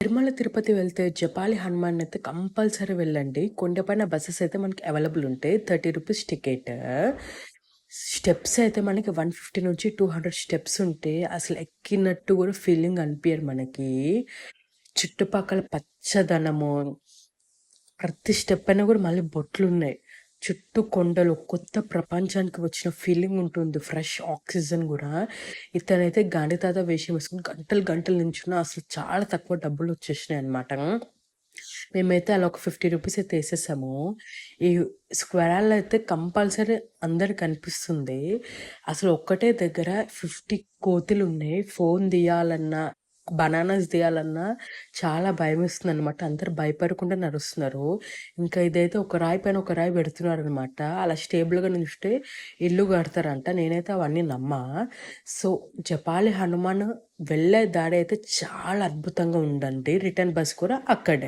తిరుమల, తిరుపతి వెళ్తే జపాలి హనుమాన్ అయితే కంపల్సరీ వెళ్ళండి. కొండపైన బసెస్ అయితే మనకి అవైలబుల్ ఉంటాయి. రూ. 30 టికెట్. స్టెప్స్ అయితే మనకి 150-200 స్టెప్స్ ఉంటాయి. అసలు ఎక్కినట్టు కూడా ఫీలింగ్ అనిపియదు మనకి. చుట్టుపక్కల పచ్చదనము, ప్రతి స్టెప్ అయినా కూడా మళ్ళీ బొట్లున్నాయి. చుట్టూ కొండలు, కొత్త ప్రపంచానికి వచ్చిన ఫీలింగ్ ఉంటుంది. ఫ్రెష్ ఆక్సిజన్ కూడా. ఇతనైతే గాంధీ తాత వేషం వేసుకుని గంటలు గంటలు నించున్నా అసలు చాలా తక్కువ డబ్బులు వచ్చేసినాయి అనమాట. మేమైతే అలా ఒక రూ. 50 అయితే వేసేసాము. ఈ స్క్వేరాల్లో అయితే కంపల్సరీ అందరికి కనిపిస్తుంది. అసలు ఒక్కటే దగ్గర 50 కోతులు ఉన్నాయి. ఫోన్ తీయాలన్నా, బనానాస్ తీయాలన్నా చాలా భయమేస్తుంది అనమాట. అందరు భయపడకుండా నడుస్తున్నారు. ఇంకా ఇదైతే ఒక రాయి పైన ఒక రాయి పెడుతున్నారు అనమాట. అలా స్టేబుల్గా నిలిస్తే ఇల్లు కడతారంట. నేనైతే అవన్నీ నమ్మా. సో జపాలి హనుమాన్ వెళ్ళే దారి అయితే చాలా అద్భుతంగా ఉందండి. రిటర్న్ బస్ కూడా అక్కడే.